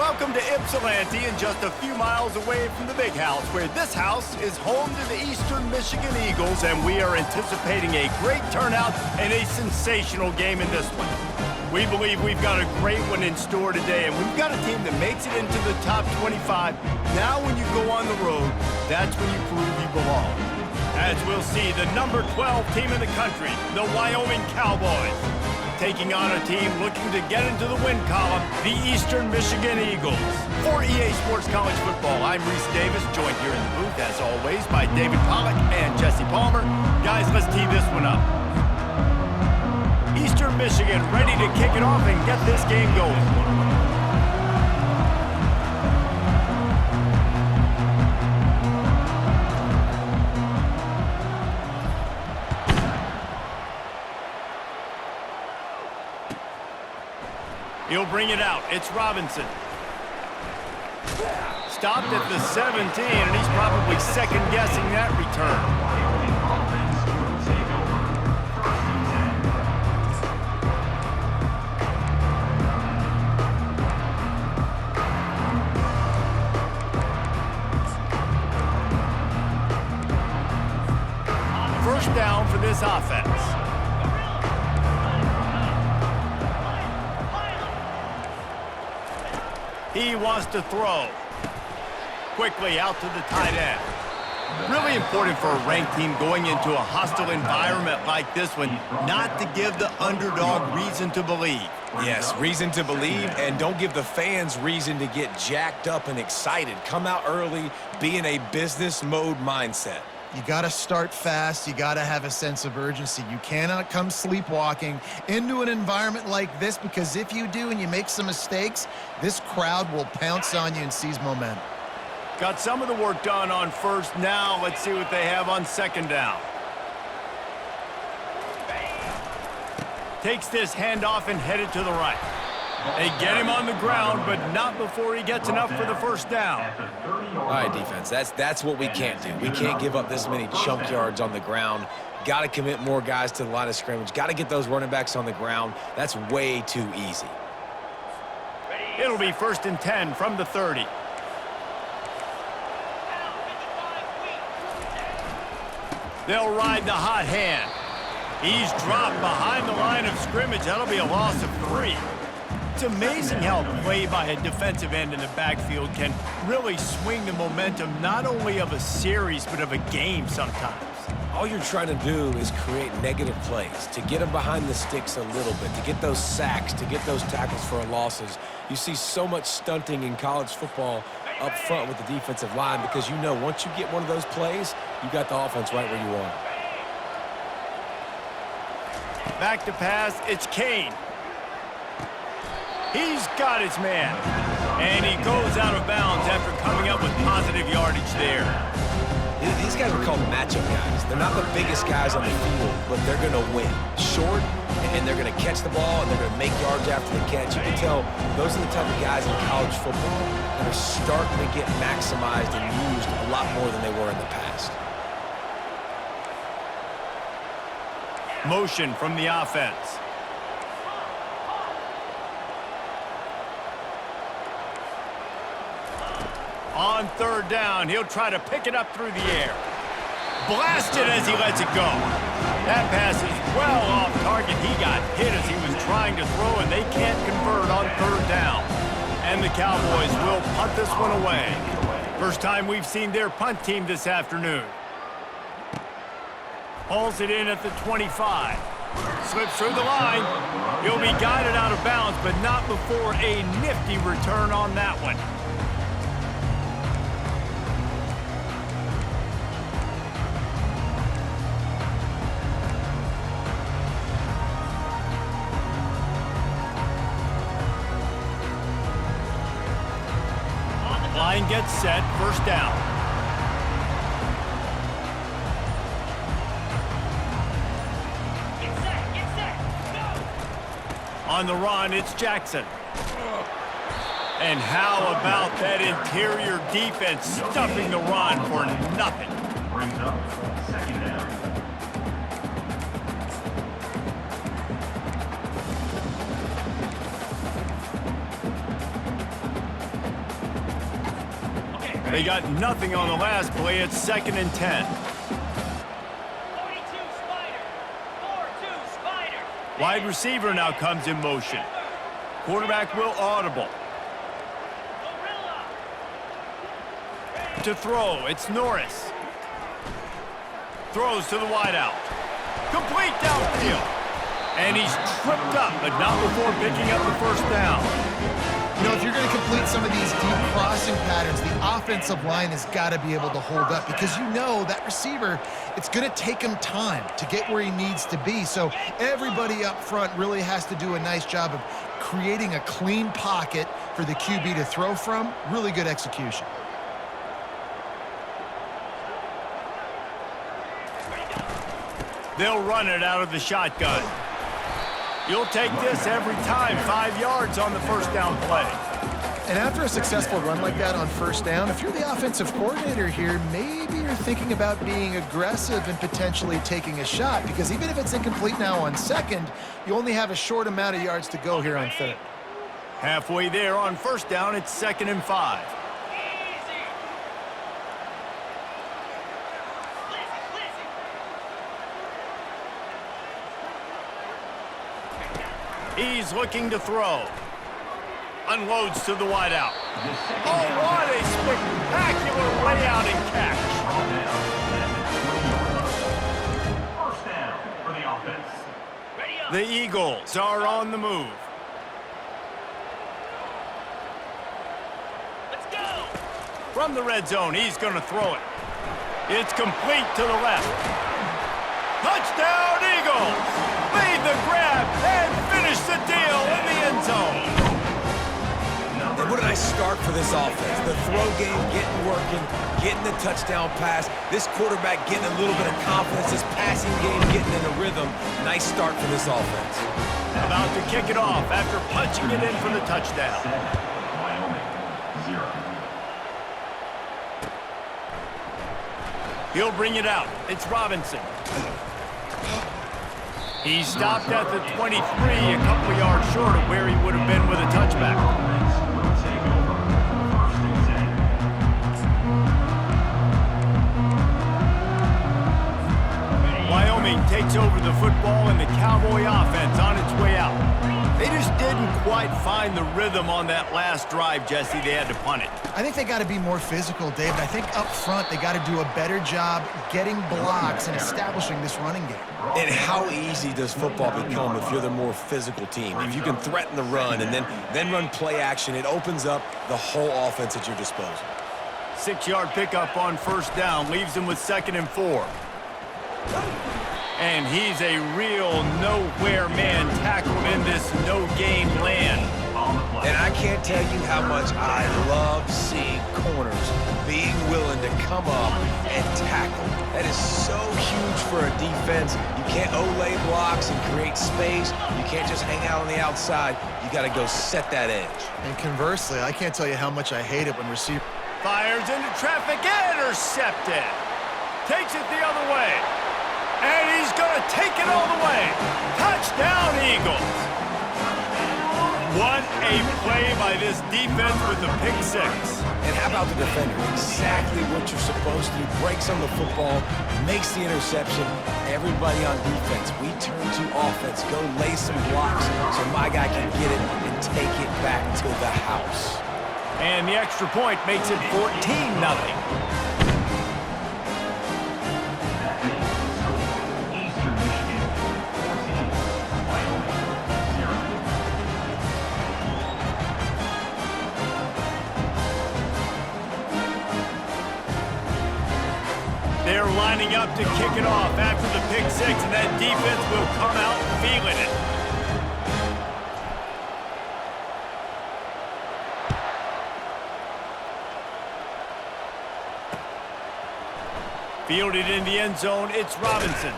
Welcome to Ypsilanti, and just a few miles away from the Big House, where this house is home to the Eastern Michigan Eagles, and we are anticipating a great turnout and a sensational game in this one. We believe we've got a great one in store today, and we've got a team that makes it into the top 25. Now when you go on the road, that's when you prove you belong. As we'll see, the number 12 team in the country, the Wyoming Cowboys, taking on a team looking to get into the win column, the Eastern Michigan Eagles. For EA Sports College Football, I'm Reese Davis, joined here in the booth, as always, by David Pollack and Jesse Palmer. Guys, let's tee this one up. Eastern Michigan ready to kick it off and get this game going. He'll bring it out. It's Robinson. Stopped at the 17, and he's probably second-guessing that return. First down for this offense. He wants to throw. Quickly out to the tight end. Really important for a ranked team going into a hostile environment like this one, not to give the underdog reason to believe. Yes, reason to believe, and don't give the fans reason to get jacked up and excited. Come out early, be in a business mode mindset. You got to start fast. You got to have a sense of urgency. You cannot come sleepwalking into an environment like this, because if you do and you make some mistakes, this crowd will pounce on you and seize momentum. Got some of the work done on first. Now let's see what they have on second down. Takes this handoff and headed to the right. They get him on the ground, but not before he gets enough for the first down. All right, defense, that's what we can't do. We can't give up this many chunk yards on the ground. Got to commit more guys to the line of scrimmage. Got to get those running backs on the ground. That's way too easy. It'll be 1st and 10 from the 30. They'll ride the hot hand. He's dropped behind the line of scrimmage. That'll be a loss of 3. It's amazing how play by a defensive end in the backfield can really swing the momentum not only of a series but of a game sometimes. All you're trying to do is create negative plays, to get them behind the sticks a little bit, to get those sacks, to get those tackles for losses. You see so much stunting in college football up front with the defensive line, because you know once you get one of those plays, you got the offense right where you want it. Back to pass, it's Kane. He's got his man, and he goes out of bounds after coming up with positive yardage there. These guys are called matchup guys. They're not the biggest guys on the field, but they're going to win. Short, and they're going to catch the ball, and they're going to make yards after the catch. You can tell those are the type of guys in college football that are starting to get maximized and used a lot more than they were in the past. Motion from the offense. On third down, he'll try to pick it up through the air. Blasted as he lets it go. That pass is well off target. He got hit as he was trying to throw, and they can't convert on third down. And the Cowboys will punt this one away. First time we've seen their punt team this afternoon. Hauls it in at the 25. Slips through the line. He'll be guided out of bounds, but not before a nifty return on that one. Line gets set, first down. On the run, it's Jackson. And how about that interior defense stuffing the run for nothing? Brings up second down. They got nothing on the last play. It's 2nd and 10. 42 Spider. 4-2 Spider. Wide receiver now comes in motion. Quarterback will audible. Gorilla. To throw, it's Norris. Throws to the wideout. Complete downfield. And he's tripped up, but not before picking up the first down. You know, if you're going to complete some of these deep crossing patterns, the offensive line has got to be able to hold up because you know that receiver, it's going to take him time to get where he needs to be. So everybody up front really has to do a nice job of creating a clean pocket for the QB to throw from. Really good execution. They'll run it out of the shotgun. You'll take this every time. 5 yards on the first down play. And after a successful run like that on first down, if you're the offensive coordinator here, maybe you're thinking about being aggressive and potentially taking a shot, because even if it's incomplete now on second, you only have a short amount of yards to go here on third. Halfway there on first down, it's 2nd and 5. He's looking to throw. Unloads to the wideout. Oh, what a spectacular layout and catch. First down for the offense. Ready up. The Eagles are on the move. Let's go. From the red zone, he's going to throw it. It's complete to the left. Touchdown, Eagles! Made the grab and finished the deal in the end zone. And what a nice start for this offense. The throw game getting working, getting the touchdown pass. This quarterback getting a little bit of confidence. This passing game getting in a rhythm. Nice start for this offense. About to kick it off after punching it in for the touchdown. He'll bring it out. It's Robinson. He stopped at the 23, a couple yards short of where he would have been with a touchback. Wyoming takes over the football and the Cowboy offense on its way out. They just didn't quite find the rhythm on that last drive, Jesse. They had to punt it. I think they got to be more physical, David. I think up front they got to do a better job getting blocks and establishing this running game. And how easy does football become if you're the more physical team? If you can threaten the run and then run play action, it opens up the whole offense at your disposal. 6-yard pickup on first down leaves him with 2nd and 4. And he's a real nowhere man tackled in this no-game land. And I can't tell you how much I love seeing corners being willing to come up and tackle. That is so huge for a defense. You can't olay blocks and create space. You can't just hang out on the outside. You got to go set that edge. And conversely, I can't tell you how much I hate it when receivers Fires into traffic, intercepted. Takes it the other way. And he's going to take it all the way. Touchdown, Eagles. What a play by this defense with the pick 6. And how about the defender? Exactly what you're supposed to do. Breaks on the football, makes the interception. Everybody on defense, we turn to offense. Go lay some blocks so my guy can get it and take it back to the house. And the extra point makes it 14-0. They're lining up to kick it off after the pick 6, and that defense will come out feeling it. Fielded in the end zone, it's Robinson.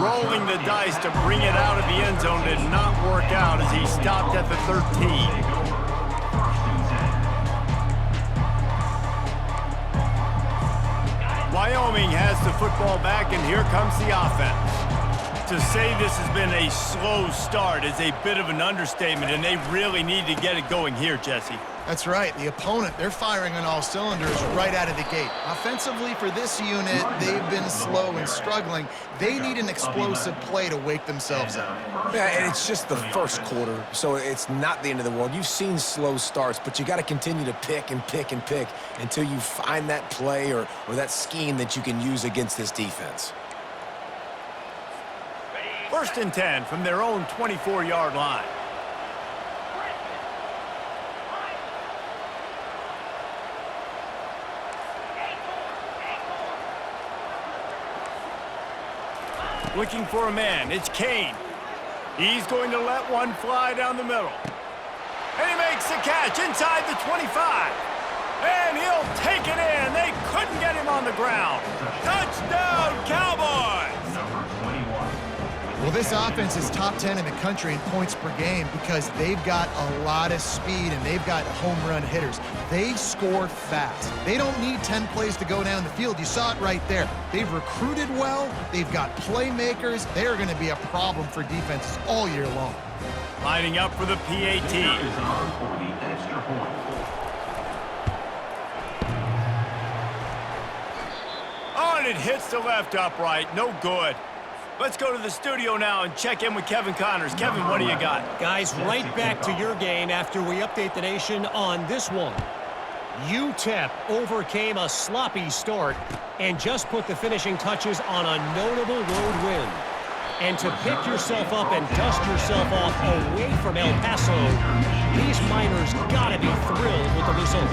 Rolling the dice to bring it out of the end zone did not work out as he stopped at the 13. Wyoming has the football back, and here comes the offense. To say this has been a slow start is a bit of an understatement, and they really need to get it going here, Jesse. That's right. The opponent, they're firing on all cylinders right out of the gate. Offensively, for this unit, they've been slow and struggling. They need an explosive play to wake themselves up. Yeah, and it's just the first quarter, so it's not the end of the world. You've seen slow starts, but you got to continue to pick and pick and pick until you find that play or that scheme that you can use against this defense. 1st and 10 from their own 24-yard line. Looking for a man. It's Kane. He's going to let one fly down the middle. And he makes the catch inside the 25. And he'll take it in. They couldn't get him on the ground. Touchdown, Cowboys! Number 21. Well, this offense is top 10 in the country in points per game because they've got a lot of speed and they've got home run hitters. They score fast. They don't need 10 plays to go down the field. You saw it right there. They've recruited well. They've got playmakers. They're going to be a problem for defenses all year long. Lining up for the PAT. Is on for the extra point. Oh, and it hits the left upright. No good. Let's go to the studio now and check in with Kevin Connors. Kevin, what do you got? Guys, right back to your game after we update the nation on this one. UTEP overcame a sloppy start and just put the finishing touches on a notable road win. And to pick yourself up and dust yourself off away from El Paso, these Miners gotta be thrilled with the result.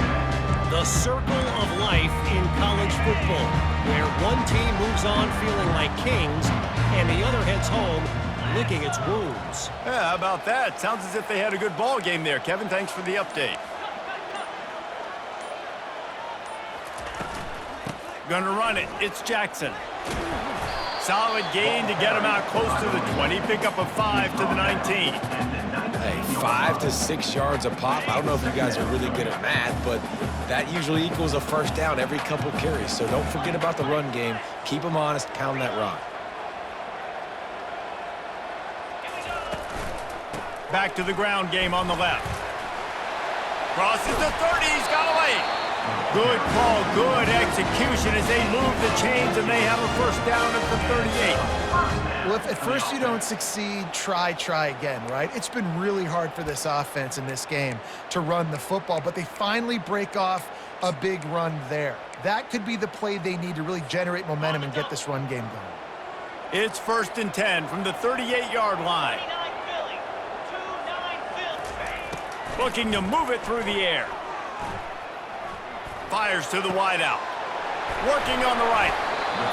The circle of life in college football, where one team moves on feeling like kings and the other heads home licking its wounds. Yeah, how about that? Sounds as if they had a good ball game there. Kevin, thanks for the update. Gonna run it. It's Jackson. Solid gain to get him out close to the 20. Pick up a 5 to the 19. Hey, 5 to 6 yards a pop. I don't know if you guys are really good at math, but that usually equals a first down every couple carries. So don't forget about the run game. Keep them honest. Pound that rock. Back to the ground game on the left. Crosses the 30. He's got away. Good call, good execution as they move the chains and they have a first down at the 38. Well, if at first you don't succeed, try again, right? It's been really hard for this offense in this game to run the football, but they finally break off a big run there. That could be the play they need to really generate momentum and get this run game going. It's 1st and 10 from the 38-yard line. Looking to move it through the air. Fires to the wideout. Working on the right.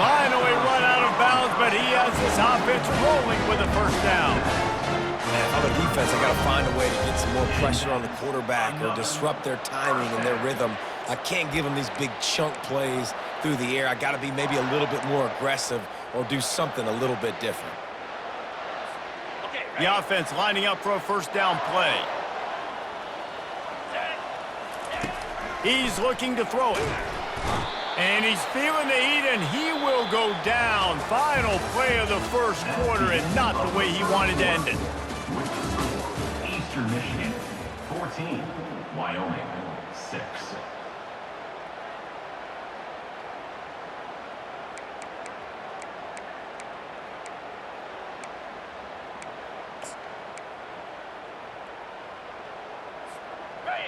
Finally run out of bounds, but he has this offense rolling with a first down. Man, if I'm a defense, I got to find a way to get some more pressure on the quarterback or disrupt their timing and their rhythm. I can't give them these big chunk plays through the air. I got to be maybe a little bit more aggressive or do something a little bit different. The offense lining up for a first down play. He's looking to throw it. And he's feeling the heat, and he will go down. Final play of the first quarter, and not the way he wanted to end it. Eastern Michigan, 14. Wyoming, 6.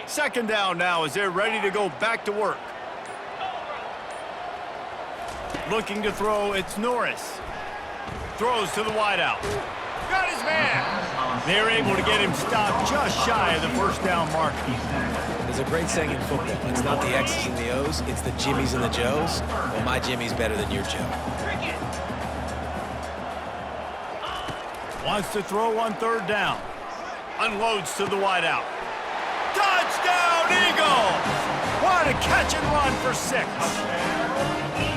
Second down now as they're ready to go back to work. Looking to throw, it's Norris. Throws to the wideout. Got his man. They're able to get him stopped just shy of the first down marker. There's a great saying in football. It's not the X's and the O's, it's the Jimmies and the Joes. Well, my Jimmy's better than your Joe. Wants to throw on 3rd down. Unloads to the wideout. Touchdown, Eagles! What a catch and run for 6.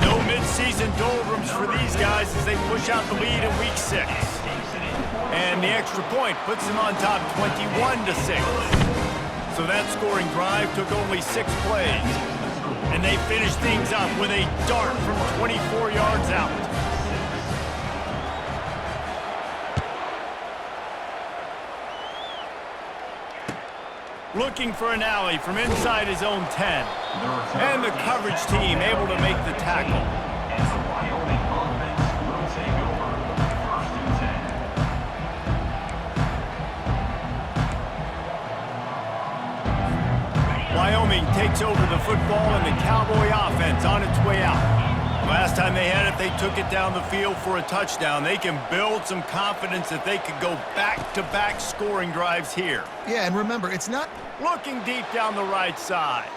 No midseason doldrums for these guys as they push out the lead in week 6. And the extra point puts them on top 21-6. So that scoring drive took only 6 plays. And they finished things up with a dart from 24 yards out. Looking for an alley from inside his own 10. And the coverage team able to make the tackle. And the Wyoming offense will take over 1st and 10. Wyoming takes over the football and the Cowboy offense on its way out. Last time they had it, they took it down the field for a touchdown. They can build some confidence that they could go back-to-back scoring drives here. Yeah, and remember, it's not... Looking deep down the right side.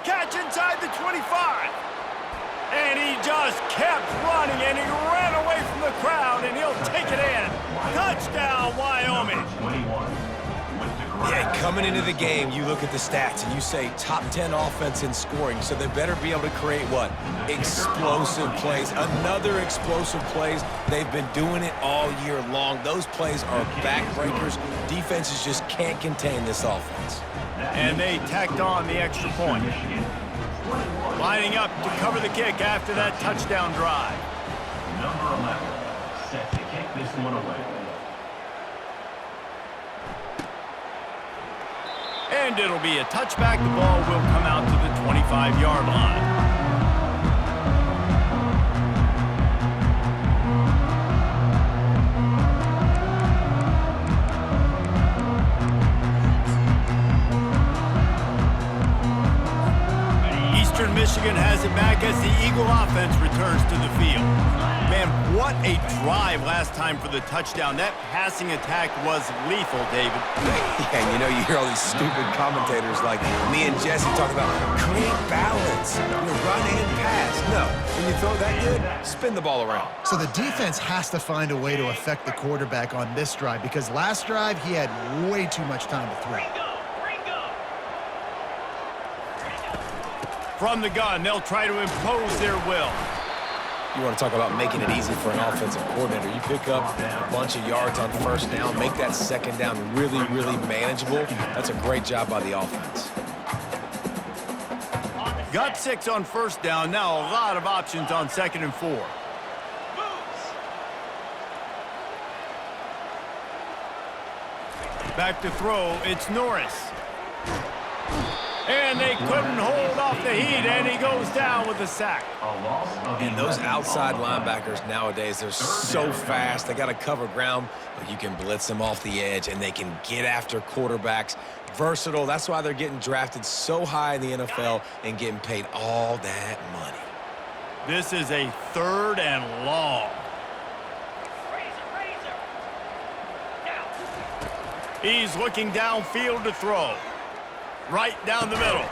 Catch inside the 25. And he just kept running, and he ran away from the crowd, and he'll take it in. Touchdown, Wyoming. 21. Yeah, coming into the game, you look at the stats and you say top 10 offense in scoring, so they better be able to create what? Explosive plays. Another explosive plays. They've been doing it all year long. Those plays are backbreakers. Defenses just can't contain this offense. And they tacked on the extra point. Lining up to cover the kick after that touchdown drive. Number 11, set to kick this one away. And it'll be a touchback. The ball will come out to the 25-yard line. Eastern Michigan has it back as the Eagle offense returns to the field. Man, what a drive last time for the touchdown. That passing attack was lethal, David. Yeah, you know, you hear all these stupid commentators like me and Jesse talk about create balance, run and pass. No, when you throw that good, spin the ball around. So the defense has to find a way to affect the quarterback on this drive, because last drive he had way too much time to throw. From the gun, they'll try to impose their will. You want to talk about making it easy for an offensive coordinator. You pick up a bunch of yards on first down, make that second down really, really manageable. That's a great job by the offense. Got 6 on first down. Now a lot of options on 2nd and 4. Back to throw, it's Norris. And they couldn't hold off the heat, and he goes down with a sack. And those outside linebackers nowadays, they're so fast. They got to cover ground, but you can blitz them off the edge, and they can get after quarterbacks. Versatile. That's why they're getting drafted so high in the NFL and getting paid all that money. This is a 3rd and long. He's looking downfield to throw. Right down the middle.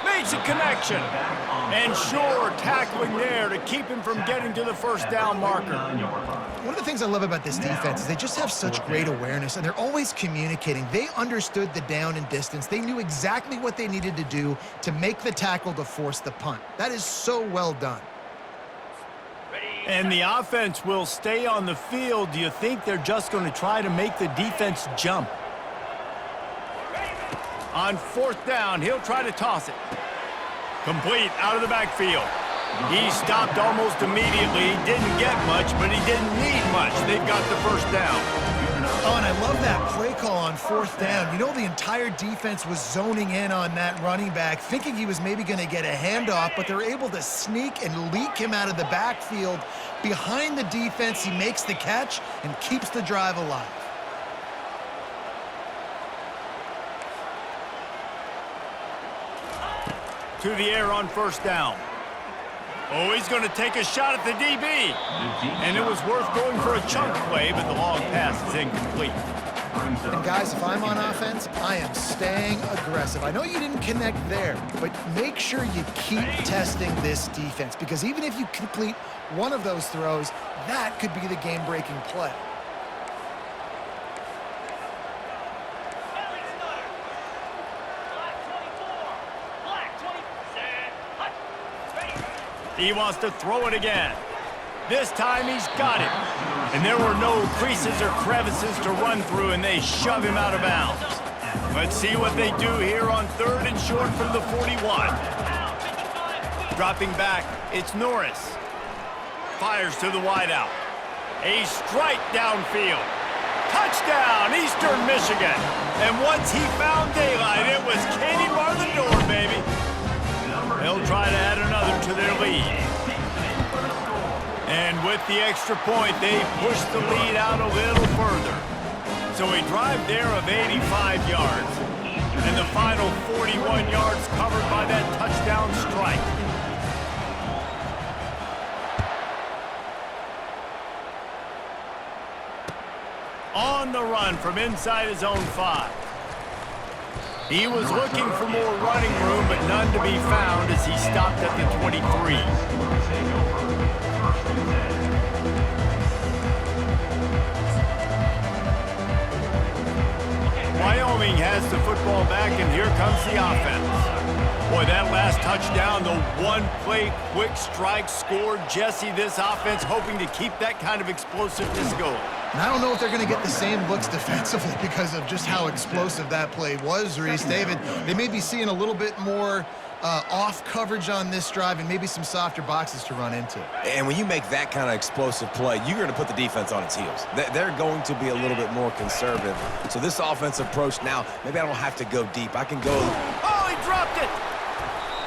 Makes a connection. And sure, tackling there to keep him from getting to the first down marker. One of the things I love about this defense is they just have such great awareness, and they're always communicating. They understood the down and distance. They knew exactly what they needed to do to make the tackle to force the punt. That is so well done. And the offense will stay on the field. Do you think they're just going to try to make the defense jump? On 4th down, he'll try to toss it. Complete out of the backfield. He stopped almost immediately. He didn't get much, but he didn't need much. They've got the first down. Oh, and I love that play call on 4th down. You know, the entire defense was zoning in on that running back, thinking he was maybe going to get a handoff, but they're able to sneak and leak him out of the backfield. Behind the defense, he makes the catch and keeps the drive alive. To the air on 1st down. Oh, he's going to take a shot at the DB. And it was worth going for a chunk play, but the long pass is incomplete. And guys, if I'm on offense, I am staying aggressive. I know you didn't connect there, but make sure you keep testing this defense, because even if you complete one of those throws, that could be the game-breaking play. He wants to throw it again. This time he's got it. And there were no creases or crevices to run through, and they shove him out of bounds. Let's see what they do here on 3rd and short from the 41. Dropping back, it's Norris. Fires to the wideout. A strike downfield. Touchdown, Eastern Michigan. And once he found daylight, it was Katie bar the door, baby. They'll try to add another to their lead. And with the extra point, they push the lead out a little further. So a drive there of 85 yards. And the final 41 yards covered by that touchdown strike. On the run from inside his own 5. He was looking for more running room, but none to be found as he stopped at the 23. Wyoming has the football back, and here comes the offense. Boy, that last touchdown, the one-play quick strike scored. Jesse, this offense hoping to keep that kind of explosiveness going. And I don't know if they're going to get the same looks defensively because of just how explosive that play was, Reese. David, they may be seeing a little bit more off coverage on this drive and maybe some softer boxes to run into. And when you make that kind of explosive play, you're going to put the defense on its heels. They're going to be a little bit more conservative. So this offensive approach now, maybe I don't have to go deep. I can go. Oh, he dropped it.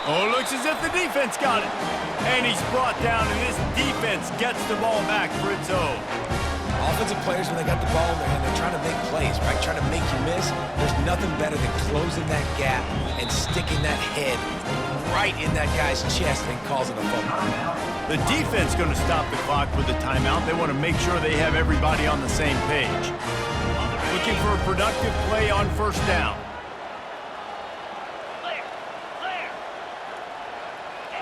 Oh, it looks as if the defense got it. And he's brought down, and this defense gets the ball back for its own. Offensive players, when they got the ball in their hand, they're trying to make plays, right? Trying to make you miss. There's nothing better than closing that gap and sticking that head right in that guy's chest and causing a fumble. The defense going to stop the clock with a timeout. They want to make sure they have everybody on the same page. Looking for a productive play on first down.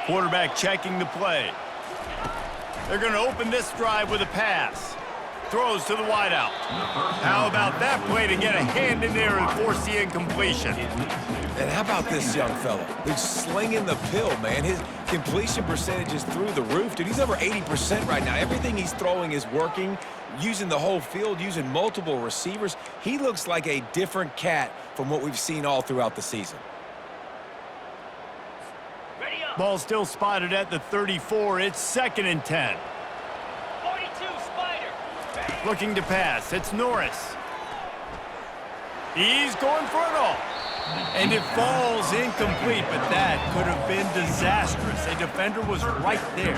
Quarterback checking the play. They're going to open this drive with a pass. Throws to the wideout. How about that play to get a hand in there and force the incompletion? And how about this young fella? He's slinging the pill, man. His completion percentage is through the roof. Dude, he's over 80% right now. Everything he's throwing is working, using the whole field, using multiple receivers. He looks like a different cat from what we've seen all throughout the season. Ball still spotted at the 34. It's 2nd and 10. 42, Spider. Looking to pass. It's Norris. He's going for it all. And it falls incomplete, but that could have been disastrous. A defender was right there.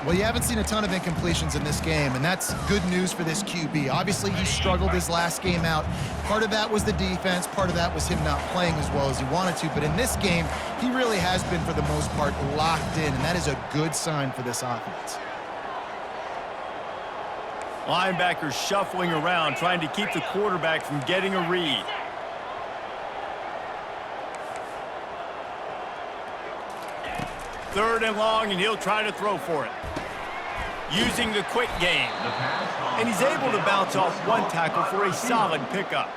Well, you haven't seen a ton of incompletions in this game, and that's good news for this QB. Obviously, he struggled his last game out. Part of that was the defense. Part of that was him not playing as well as he wanted to. But in this game, he really has been, for the most part, locked in, and that is a good sign for this offense. Linebackers shuffling around, trying to keep the quarterback from getting a read. Third and long, and he'll try to throw for it. Using the quick game. And he's able to bounce off one tackle for a solid pickup.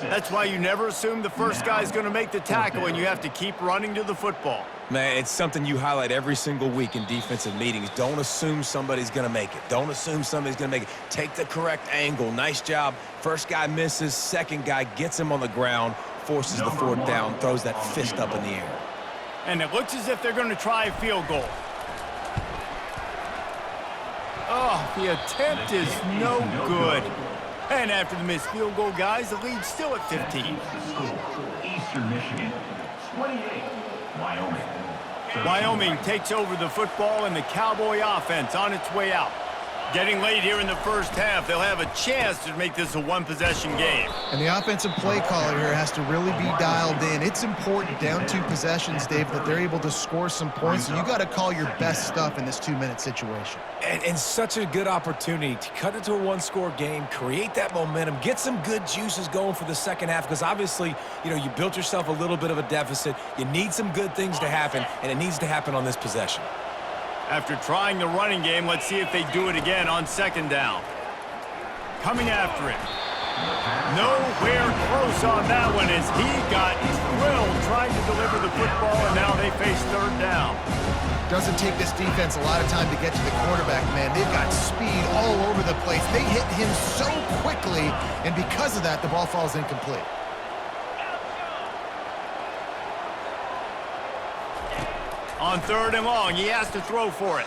That's why you never assume the first guy's going to make the tackle, and you have to keep running to the football. Man, it's something you highlight every single week in defensive meetings. Don't assume somebody's going to make it. Don't assume somebody's going to make it. Take the correct angle. Nice job. First guy misses. Second guy gets him on the ground, forces the fourth down, throws that fist up in the air. And it looks as if they're going to try a field goal. Oh, the attempt is no good. And after the missed field goal, guys, the lead's still at 15. Eastern Michigan, 28, Wyoming. Wyoming takes over the football, and the Cowboy offense on its way out. Getting late here in the first half, they'll have a chance to make this a one-possession game. And the offensive play caller here has to really be dialed in. It's important down 2 possessions, Dave, that they're able to score some points. And you got to call your best stuff in this 2-minute situation. And such a good opportunity to cut it to a one-score game, create that momentum, get some good juices going for the second half, because obviously, you know, you built yourself a little bit of a deficit. You need some good things to happen, and it needs to happen on this possession. After trying the running game, let's see if they do it again on second down. Coming after it. Nowhere close on that one as he got drilled trying to deliver the football, and now they face third down. Doesn't take this defense a lot of time to get to the quarterback, man. They've got speed all over the place. They hit him so quickly, and because of that, the ball falls incomplete. On third and long, he has to throw for it.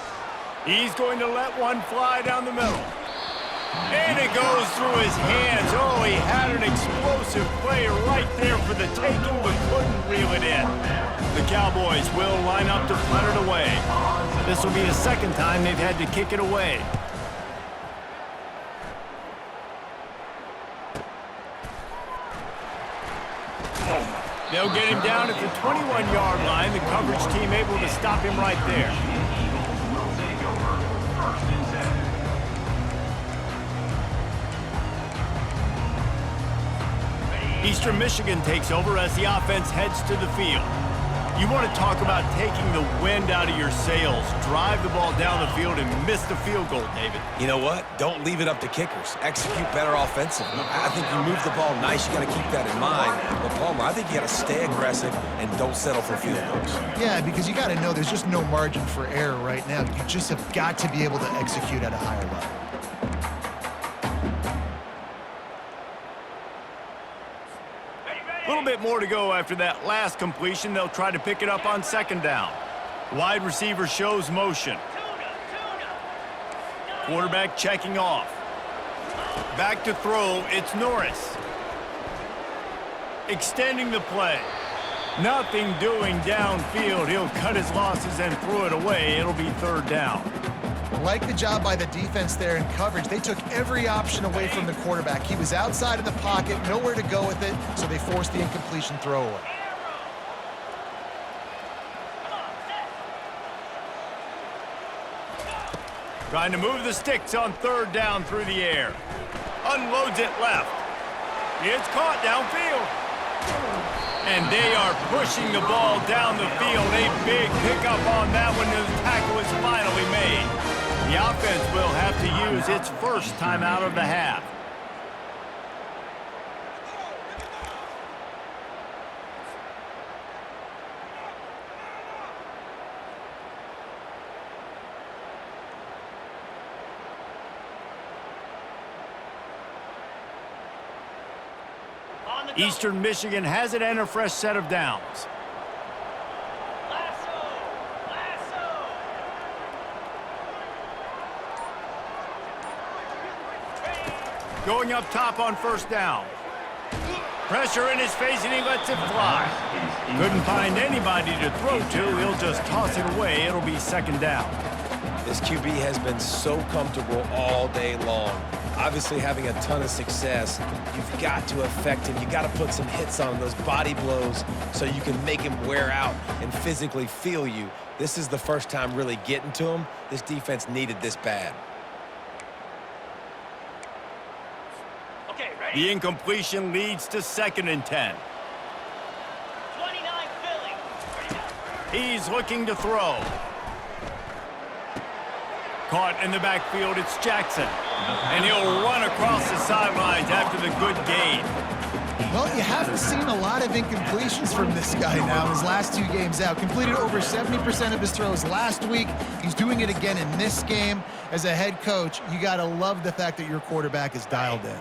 He's going to let one fly down the middle. And it goes through his hands. Oh, he had an explosive play right there for the taking, but couldn't reel it in. The Cowboys will line up to punt it away. This will be the second time they've had to kick it away. They'll get him down at the 21-yard line. The coverage team able to stop him right there. Eastern Michigan takes over as the offense heads to the field. You want to talk about taking the wind out of your sails. Drive the ball down the field and miss the field goal, David. You know what? Don't leave it up to kickers. Execute better offensively. I think you move the ball nice. You got to keep that in mind. But, Palmer, I think you got to stay aggressive and don't settle for field goals. Yeah, because you got to know there's just no margin for error right now. You just have got to be able to execute at a higher level. A little bit more to go after that last completion. They'll try to pick it up on second down. Wide receiver shows motion. Quarterback checking off. Back to throw, it's Norris. Extending the play. Nothing doing downfield. He'll cut his losses and throw it away. It'll be third down. Like the job by the defense there in coverage. They took every option away from the quarterback. He was outside of the pocket, nowhere to go with it, so they forced the incompletion throwaway. Trying to move the sticks on third down through the air. Unloads it left. It's caught downfield. And they are pushing the ball down the field. A big pickup on that one. The tackle is finally made. The offense will have to use its first timeout of the half. Eastern Michigan has it and a fresh set of downs. Going up top on first down. Pressure in his face and he lets it fly. Couldn't find anybody to throw to. He'll just toss it away. It'll be second down. This QB has been so comfortable all day long. Obviously having a ton of success. You've got to affect him. You got to put some hits on him, those body blows, so you can make him wear out and physically feel you. This is the first time really getting to him. This defense needed this bad. The incompletion leads to 2nd and 10. 29 Philly. He's looking to throw. Caught in the backfield, it's Jackson. And he'll run across the sidelines after the good gain. Well, you haven't seen a lot of incompletions from this guy now his last 2 games out. Completed over 70% of his throws last week. He's doing it again in this game. As a head coach, you got to love the fact that your quarterback is dialed in.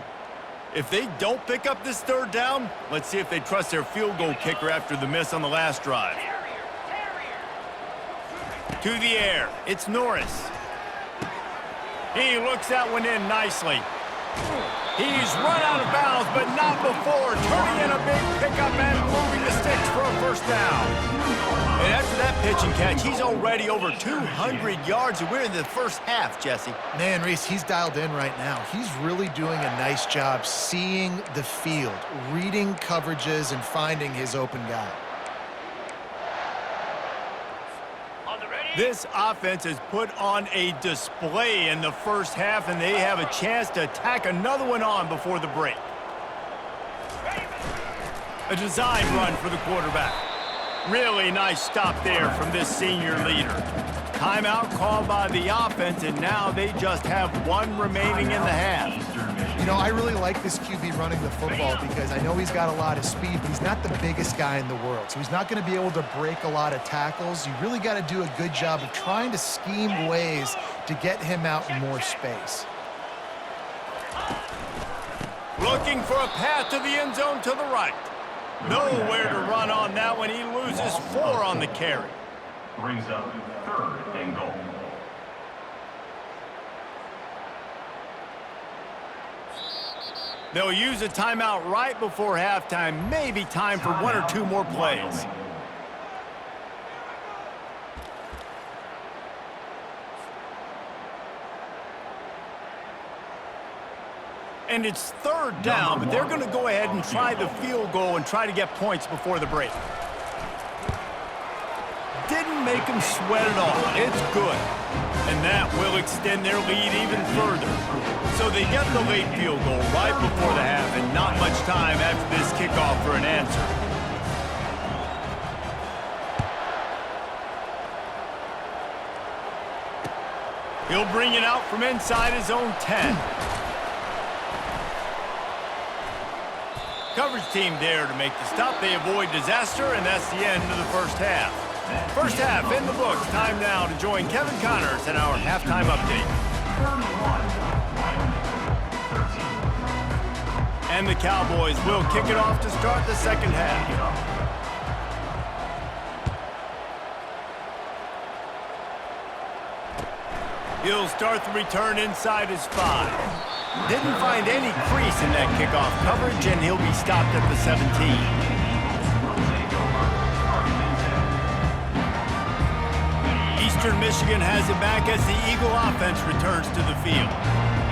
If they don't pick up this third down, let's see if they trust their field goal kicker after the miss on the last drive. To the air, it's Norris. He looks that one in nicely. He's run out of bounds, but not before. Turning in a big pickup and moving the sticks for a first down. And after that pitch and catch, he's already over 200 yards, and we're in the first half, Jesse. Man, Reese, he's dialed in right now. He's really doing a nice job seeing the field, reading coverages, and finding his open guy. This offense has put on a display in the first half, and they have a chance to tack another one on before the break. A design run for the quarterback. Really nice stop there from this senior leader. Timeout called by the offense, and now they just have one remaining in the half. You know, I really like this QB running the football because I know he's got a lot of speed, but he's not the biggest guy in the world. So he's not going to be able to break a lot of tackles. You really got to do a good job of trying to scheme ways to get him out in more space. Looking for a path to the end zone to the right. Nowhere to run on that one. He loses 4 on the carry. Brings up 3rd and goal. They'll use a timeout right before halftime, maybe time for one or two more plays. And it's third down, but they're going to go ahead and try the field goal and try to get points before the break. Didn't make them sweat at all. It's good. And that will extend their lead even further. So they get the late field goal right before the half and not much time after this kickoff for an answer. He'll bring it out from inside his own 10. Coverage team there to make the stop. They avoid disaster, and that's the end of the first half. First half in the books. Time now to join Kevin Connors in our halftime update. And the Cowboys will kick it off to start the second half. He'll start the return inside his 5. Didn't find any crease in that kickoff coverage, and he'll be stopped at the 17. Eastern Michigan has it back as the Eagle offense returns to the field.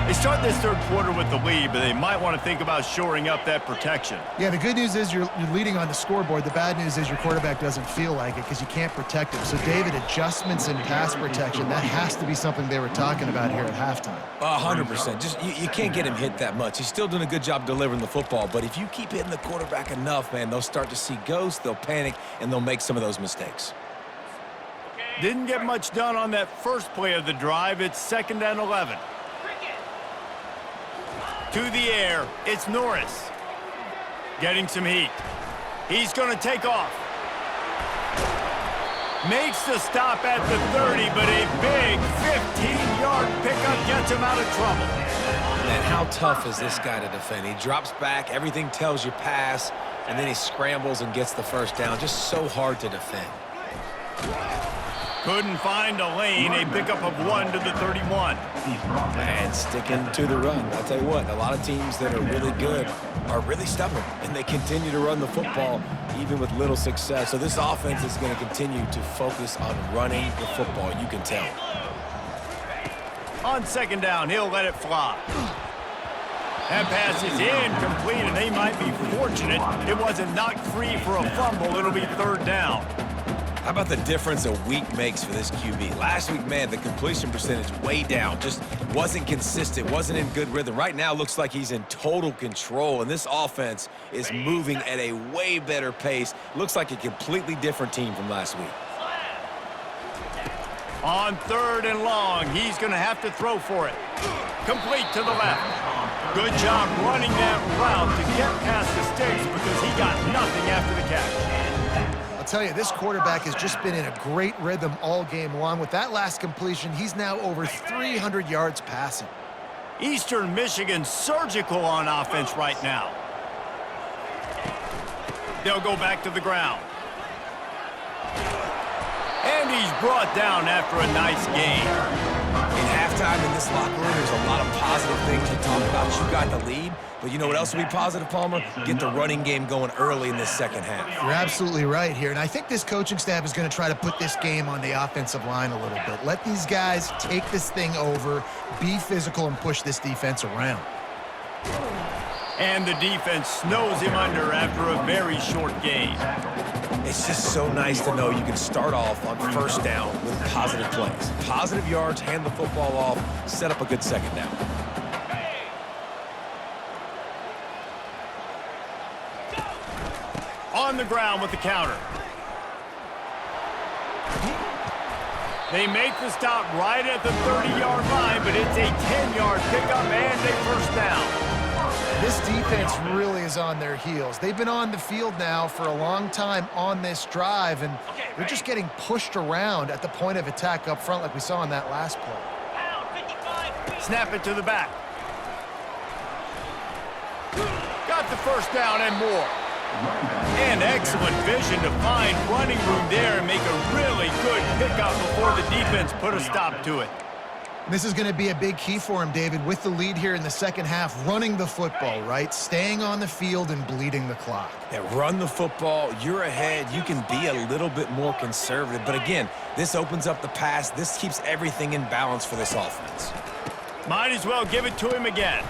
They start this third quarter with the lead, but they might want to think about shoring up that protection. Yeah, the good news is you're leading on the scoreboard. The bad news is your quarterback doesn't feel like it because you can't protect him. So, David, adjustments in pass protection, that has to be something they were talking about here at halftime. 100%. Just you can't get him hit that much. He's still doing a good job delivering the football, but if you keep hitting the quarterback enough, man, they'll start to see ghosts, they'll panic, and they'll make some of those mistakes. Didn't get much done on that first play of the drive. It's 2nd and 11. To the air, it's Norris. Getting some heat. He's going to take off. Makes the stop at the 30, but a big 15-yard pickup gets him out of trouble. Man, how tough is this guy to defend? He drops back, everything tells you pass, and then he scrambles and gets the first down. Just so hard to defend. Couldn't find a lane, a pickup of 1 to the 31. And sticking to the run. I'll tell you what, a lot of teams that are really good are really stubborn, and they continue to run the football even with little success. So this offense is going to continue to focus on running the football, you can tell. On 2nd down, he'll let it fly. That pass is incomplete, and they might be fortunate it wasn't knocked free for a fumble. It'll be 3rd down. How about the difference a week makes for this QB? Last week, man, the completion percentage way down. Just wasn't consistent, wasn't in good rhythm. Right now, looks like he's in total control, and this offense is moving at a way better pace. Looks like a completely different team from last week. On 3rd and long, he's going to have to throw for it. Complete to the left. Good job running that route to get past the sticks because he got nothing after the catch. I'll tell you, this quarterback has just been in a great rhythm all game long. With that last completion, he's now over 300 yards passing. Eastern Michigan surgical on offense right now. They'll go back to the ground. And he's brought down after a nice game. In halftime in this locker room, there's a lot of positive things to talk about. You got the lead, but you know what else will be positive, Palmer? Get the running game going early in this second half. You're absolutely right here, and I think this coaching staff is going to try to put this game on the offensive line a little bit. Let these guys take this thing over, be physical, and push this defense around. And the defense snows him under after a very short game. It's just so nice to know you can start off on 1st down with positive plays. Positive yards, hand the football off, set up a good 2nd down. On the ground with the counter. They make the stop right at the 30-yard line, but it's a 10-yard pickup and a 1st down. This defense really is on their heels. They've been on the field now for a long time on this drive, and they're just getting pushed around at the point of attack up front like we saw in that last play. Snap it to the back. Got the 1st down and more. And excellent vision to find running room there and make a really good pickup before the defense put a stop to it. This is going to be a big key for him, David, with the lead here in the second half, running the football, right? Staying on the field and bleeding the clock. Yeah, run the football. You're ahead. You can be a little bit more conservative. But again, this opens up the pass. This keeps everything in balance for this offense. Might as well give it to him again.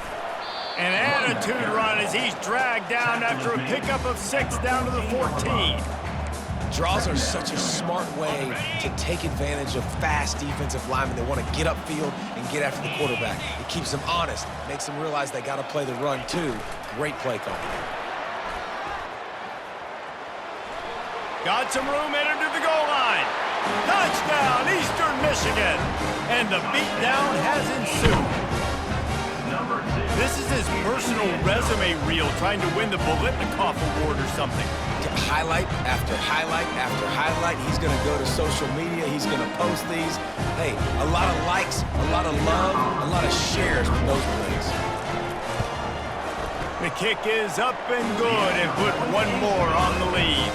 An attitude run as he's dragged down after a pickup of 6 down to the 14. Draws are such a smart way to take advantage of fast defensive linemen. They want to get upfield and get after the quarterback. It keeps them honest, makes them realize they got to play the run too. Great play call. Got some room headed to the goal line. Touchdown, Eastern Michigan. And the beatdown has ensued. This is his personal resume reel, trying to win the Bolitnikoff Award or something. Highlight after highlight after highlight. He's going to go to social media. He's going to post these. Hey, a lot of likes, a lot of love, a lot of shares with those plays. The kick is up and good and put one more on the lead.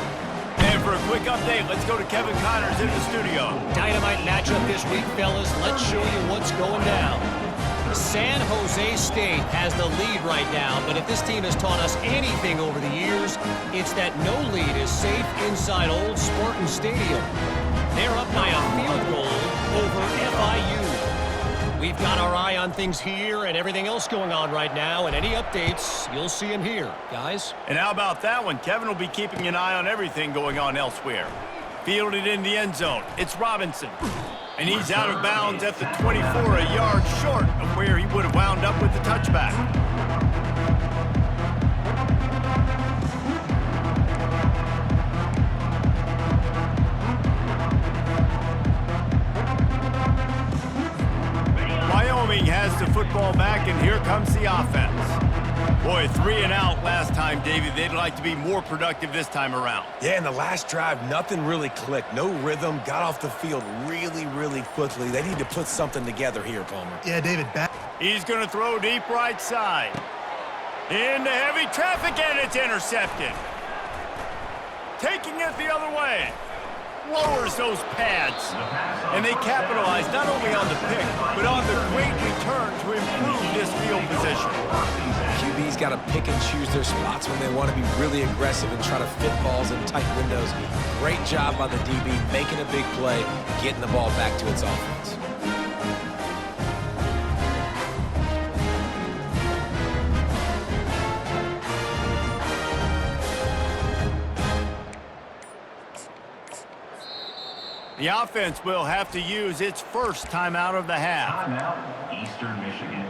And for a quick update, let's go to Kevin Connors in the studio. Dynamite matchup this week, fellas. Let's show you what's going down. San Jose State has the lead right now, but if this team has taught us anything over the years, it's that no lead is safe inside Old Spartan Stadium. They're up by a field goal over FIU. We've got our eye on things here and everything else going on right now, and any updates, you'll see them here, guys. And how about that one? Kevin will be keeping an eye on everything going on elsewhere. Fielded in the end zone. It's Robinson. And he's out of bounds at the 24, a yard short of where he would have wound up with the touchback. Wyoming has the football back, and here comes the offense. Boy, 3 and out last time, David. They'd like to be more productive this time around. Yeah, in the last drive, nothing really clicked. No rhythm, got off the field really, really quickly. They need to put something together here, Palmer. Yeah, David, He's going to throw deep right side. Into heavy traffic, and it's intercepted. Taking it the other way. Lowers those pads. And they capitalize not only on the pick, but on the great return to improve this field position. QB's got to pick and choose their spots when they want to be really aggressive and try to fit balls in tight windows. Great job by the DB making a big play, getting the ball back to its offense. The offense will have to use its first timeout of the half. Timeout, Eastern Michigan.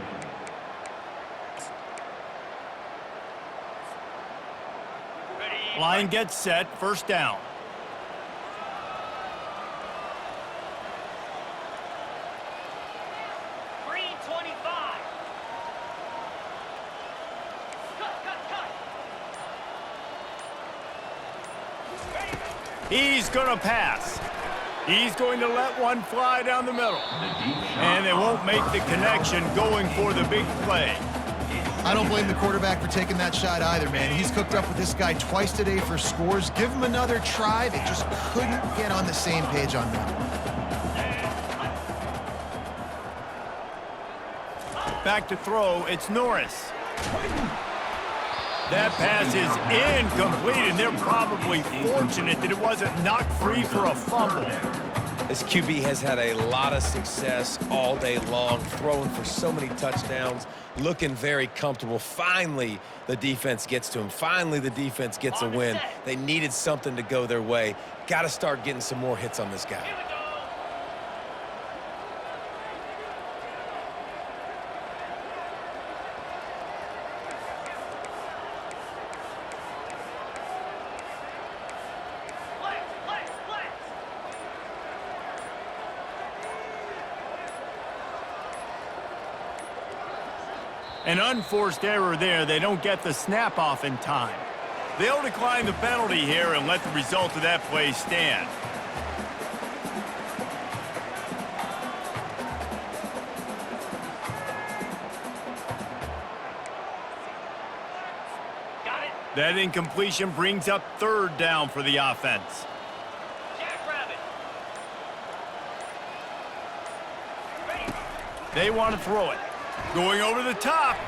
Line gets set, first down. Green 25. Cut. He's going to pass. He's going to let one fly down the middle. And they won't make the connection going for the big play. I don't blame the quarterback for taking that shot either, man. He's cooked up with this guy twice today for scores. Give him another try. They just couldn't get on the same page on that. Back to throw, it's Norris. That pass is incomplete, and they're probably fortunate that it wasn't knocked free for a fumble. This QB has had a lot of success all day long, throwing for so many touchdowns, looking very comfortable. Finally, the defense gets to him. Finally, the defense gets a win. They needed something to go their way. Got to start getting some more hits on this guy. An unforced error there. They don't get the snap off in time. They'll decline the penalty here and let the result of that play stand. Got it. That incompletion brings up third down for the offense. Jackrabbit. Ready. They want to throw it. Going over the top.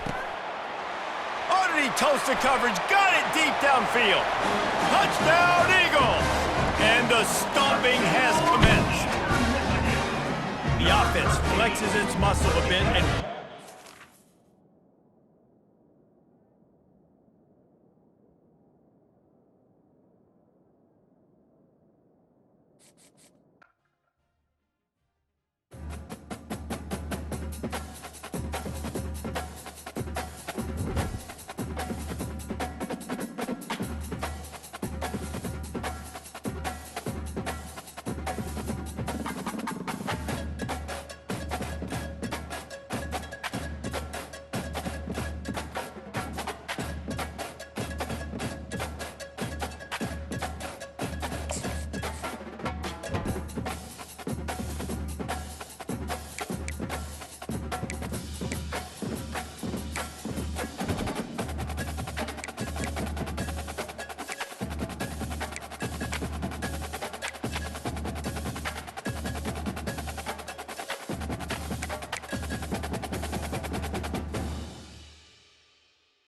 Underneath toasted coverage. Got it deep downfield. Touchdown, Eagles! And the stomping has commenced. The offense flexes its muscle a bit and